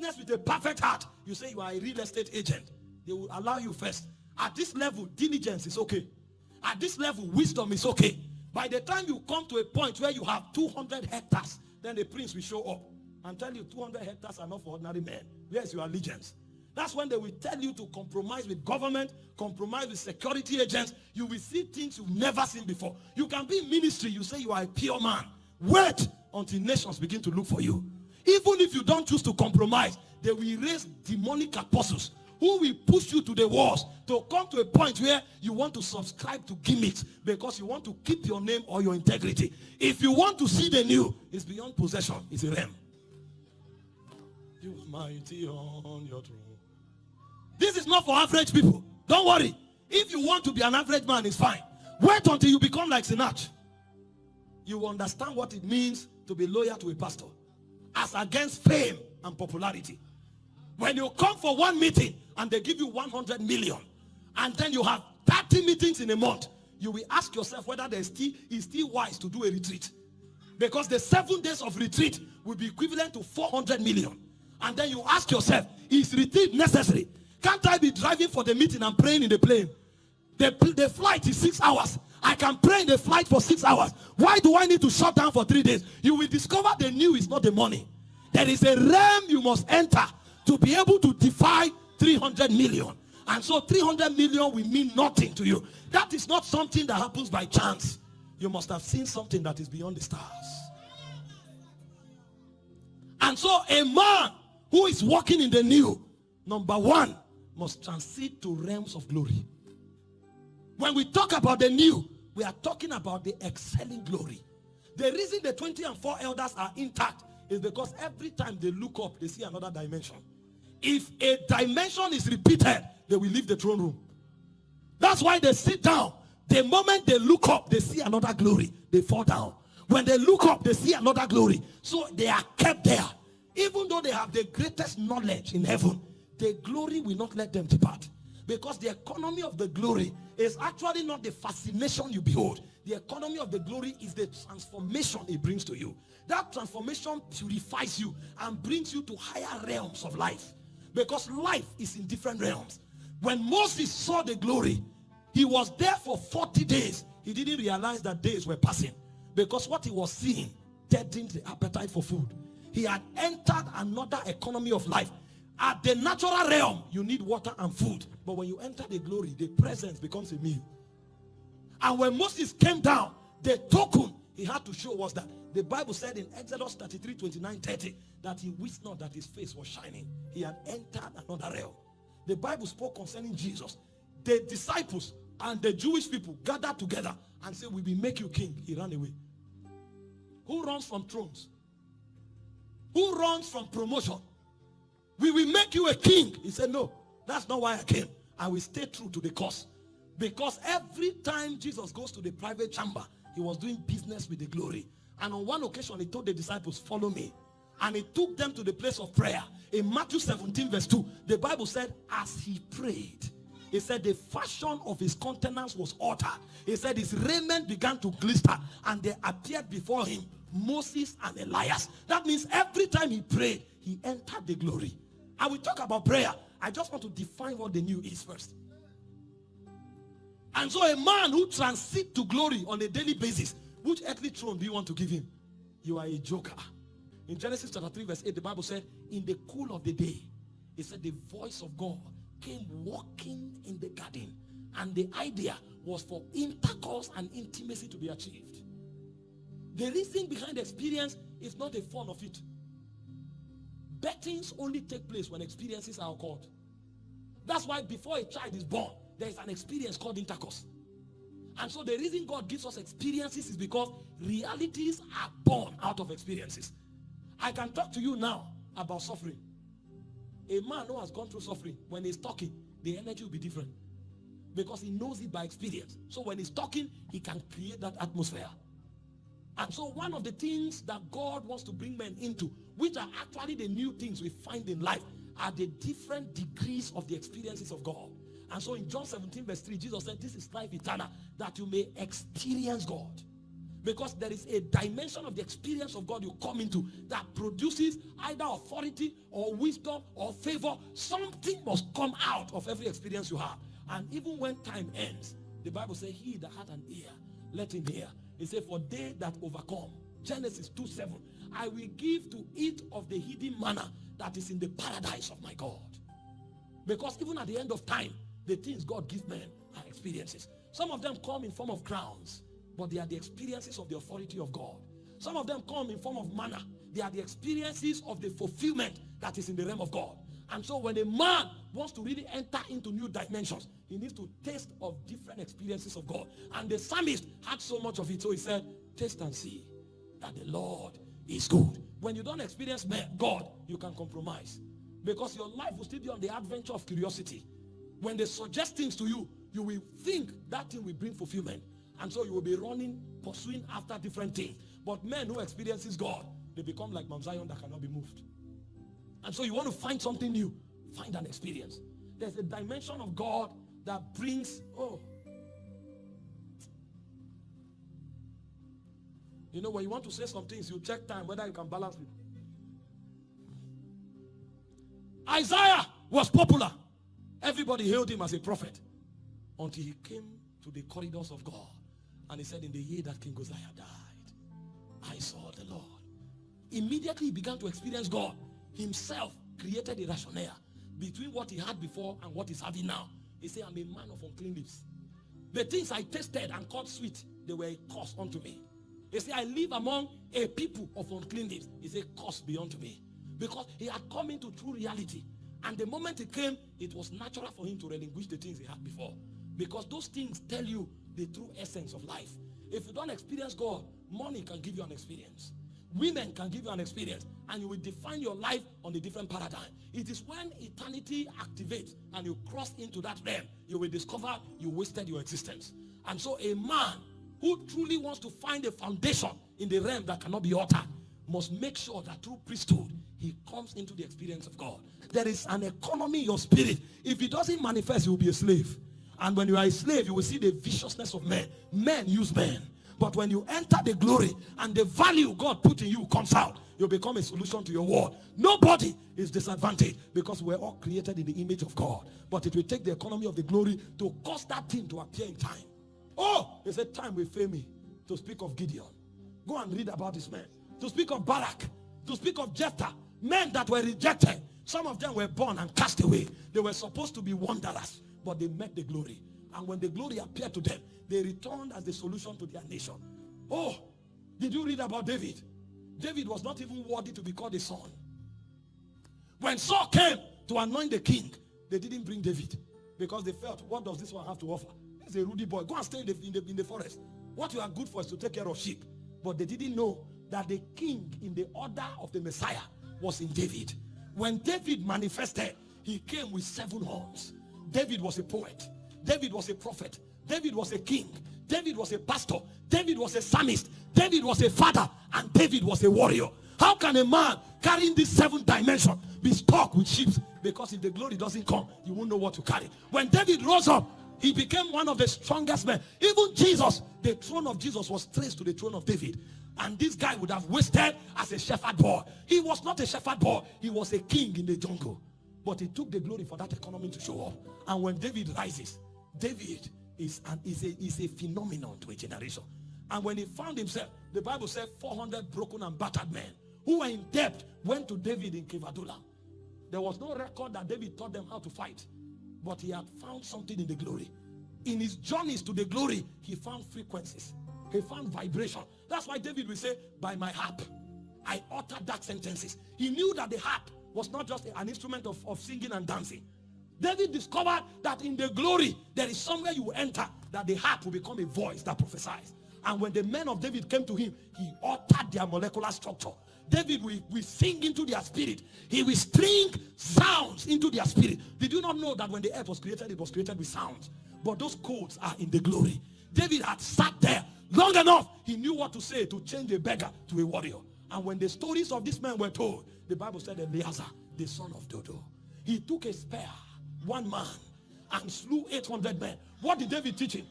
business with a perfect heart. You say you are a real estate agent. They will allow you first. At this level, diligence is okay. At this level, wisdom is okay. By the time you come to a point where you have 200 hectares, then the prince will show up and tell you 200 hectares are not for ordinary men. Where's your allegiance? That's when they will tell you to compromise with government, compromise with security agents. You will see things you've never seen before. You can be in ministry, you say you are a pure man. Wait until nations begin to look for you. Even if you don't choose to compromise, they will raise demonic apostles who will push you to the walls to come to a point where you want to subscribe to gimmicks because you want to keep your name or your integrity. If you want to see the new, it's beyond possession. It's a realm. You mighty on your throne. This is not for average people. Don't worry. If you want to be an average man, it's fine. Wait until you become like Sinach. You will understand what it means to be loyal to a pastor as against fame and popularity. When you come for one meeting and they give you 100 million and then you have 30 meetings in a month, you will ask yourself whether it's still wise to do a retreat. Because the 7 days of retreat will be equivalent to 400 million. And then you ask yourself, is retreat necessary? Can't I be driving for the meeting and praying in the plane? The flight is 6 hours. I can pray in the flight for 6 hours. Why do I need to shut down for 3 days? You will discover the new is not the money. There is a realm you must enter to be able to defy 300 million. And so 300 million will mean nothing to you. That is not something that happens by chance. You must have seen something that is beyond the stars. And so a man who is walking in the new, number one, must transit to realms of glory. When we talk about the new, we are talking about the excelling glory. The reason the 24 elders are intact is because every time they look up, they see another dimension. If a dimension is repeated, they will leave the throne room. That's why they sit down. The moment they look up, they see another glory. They fall down. When they look up, they see another glory. So they are kept there. Even though they have the greatest knowledge in heaven, the glory will not let them depart. Because the economy of the glory is actually not the fascination you behold. The economy of the glory is the transformation it brings to you. That transformation purifies you and brings you to higher realms of life. Because life is in different realms. When Moses saw the glory, he was there for 40 days. He didn't realize that days were passing. Because what he was seeing deadened the appetite for food. He had entered another economy of life. At the natural realm, you need water and food. But when you enter the glory, the presence becomes a meal. And when Moses came down, the token he had to show was that the Bible said in Exodus 33, 29, 30, that he wished not that his face was shining. He had entered another realm. The Bible spoke concerning Jesus. The disciples and the Jewish people gathered together and said, we will make you king. He ran away. Who runs from thrones? Who runs from promotion? We will make you a king. He said, no, that's not why I came. I will stay true to the cause. Because every time Jesus goes to the private chamber, he was doing business with the glory. And on one occasion, he told the disciples, follow me. And he took them to the place of prayer. In Matthew 17 verse 2, the Bible said, as he prayed, he said the fashion of his countenance was altered. He said his raiment began to glister. And there appeared before him Moses and Elias. That means every time he prayed, he entered the glory. I will talk about prayer. I just want to define what the new is first. And so a man who transits to glory on a daily basis, which earthly throne do you want to give him? You are a joker. In Genesis chapter 3 verse 8, the Bible said, in the cool of the day, it said the voice of God came walking in the garden. And the idea was for intercourse and intimacy to be achieved. The reason behind the experience is not the fun of it. Bettings only take place when experiences are occurred. That's why before a child is born, there is an experience called intercourse. And so the reason God gives us experiences is because realities are born out of experiences. I can talk to you now about suffering. A man who has gone through suffering, when he's talking, the energy will be different. Because he knows it by experience. So when he's talking, he can create that atmosphere. And so one of the things that God wants to bring men into, which are actually the new things we find in life, are the different degrees of the experiences of God. And so in John 17 verse 3, Jesus said, this is life eternal, that you may experience God. Because there is a dimension of the experience of God you come into that produces either authority or wisdom or favor. Something must come out of every experience you have. And even when time ends, the Bible says, he that hath an ear, let him hear. It says, for they that overcome, Genesis 2:7, I will give to eat of the hidden manna that is in the paradise of my God. Because even at the end of time, the things God gives men are experiences. Some of them come in form of crowns, but they are the experiences of the authority of God. Some of them come in form of manna. They are the experiences of the fulfillment that is in the realm of God. And so when a man wants to really enter into new dimensions, he needs to taste of different experiences of God. And the psalmist had so much of it, so he said, taste and see that the Lord is good. When you don't experience God, you can compromise. Because your life will still be on the adventure of curiosity. When they suggest things to you, you will think that thing will bring fulfillment. And so you will be running, pursuing after different things. But men who experiences God, they become like Mount Zion that cannot be moved. And so you want to find something new, find an experience. There's a dimension of God that brings, you know, when you want to say some things, you check time, whether you can balance it. Isaiah was popular. Everybody hailed him as a prophet until he came to the corridors of God. And he said, in the year that King Uzziah died, I saw the Lord. Immediately he began to experience God. Himself created a rationale between what he had before and what he's having now. He said, I'm a man of unclean lips. The things I tasted and called sweet, they were a curse unto me. He said, I live among a people of unclean lips. He said, curse be unto me. Because he had come into true reality. And the moment he came, it was natural for him to relinquish the things he had before. Because those things tell you the true essence of life. If you don't experience God, money can give you an experience. Women can give you an experience, and you will define your life on a different paradigm. It is when eternity activates and you cross into that realm, you will discover you wasted your existence. And so a man who truly wants to find a foundation in the realm that cannot be altered must make sure that through priesthood, he comes into the experience of God. There is an economy in your spirit. If it doesn't manifest, you will be a slave. And when you are a slave, you will see the viciousness of men. Men use men. But when you enter the glory and the value God put in you comes out, you become a solution to your world. Nobody is disadvantaged because we're all created in the image of God. But it will take the economy of the glory to cause that thing to appear in time. Oh, they said time will fail me to speak of Gideon. Go and read about this man. To speak of Barak. To speak of Jephthah. Men that were rejected. Some of them were born and cast away. They were supposed to be wanderers, but they met the glory. And when the glory appeared to them, they returned as the solution to their nation. Oh, did you read about David? David was not even worthy to be called a son. When Saul came to anoint the king, they didn't bring David because they felt, what does this one have to offer? He's a ruddy boy. Go and stay in the forest. What you are good for is to take care of sheep. But they didn't know that the king in the order of the Messiah was in David. When David manifested, he came with 7 horns. David was a poet. David was a prophet. David was a king. David was a pastor. David was a psalmist. David was a father. And David was a warrior. How can a man carrying this 7 dimension be stuck with sheep? Because if the glory doesn't come, you won't know what to carry. When David rose up, he became one of the strongest men. Even Jesus, the throne of Jesus was traced to the throne of David. And this guy would have wasted as a shepherd boy. He was not a shepherd boy. He was a king in the jungle. But he took the glory for that economy to show up. And when David rises, David is a phenomenon to a generation. And when he found himself, the Bible said 400 broken and battered men who were in debt went to David in Cave Adullam. There was no record that David taught them how to fight. But he had found something in the glory. In his journeys to the glory, he found frequencies. He found vibration. That's why David will say, by my harp, I utter dark sentences. He knew that the harp was not just an instrument of singing and dancing. David discovered that in the glory, there is somewhere you will enter, that the harp will become a voice that prophesies. And when the men of David came to him, he altered their molecular structure. David will sing into their spirit. He will string sounds into their spirit. Did you not know that when the earth was created, it was created with sounds? But those codes are in the glory. David had sat there long enough. He knew what to say to change a beggar to a warrior. And when the stories of this man were told, the Bible said Eleazar, the son of Dodo, he took a spear, one man, and slew 800 men. What did David teach him?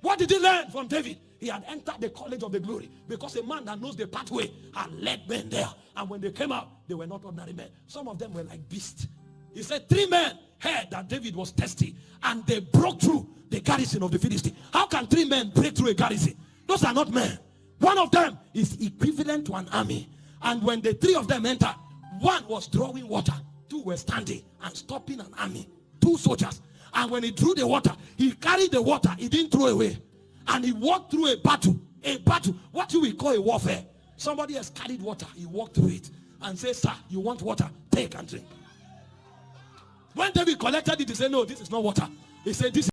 What did he learn from David? He had entered the college of the glory because a man that knows the pathway had led men there. And when they came out, they were not ordinary men. Some of them were like beasts. He said 3 men heard that David was thirsty and they broke through the garrison of the Philistines. How can 3 men break through a garrison? Those are not men. One of them is equivalent to an army. And when the 3 of them entered, 1 was drawing water, 2 were standing and stopping an army, 2 soldiers. And when he drew the water, he carried the water, he didn't throw away. And he walked through a battle, what you will call a warfare. Somebody has carried water, he walked through it and said, sir, you want water? Take and drink. When David collected it, he said, no, this is not water. He said, this is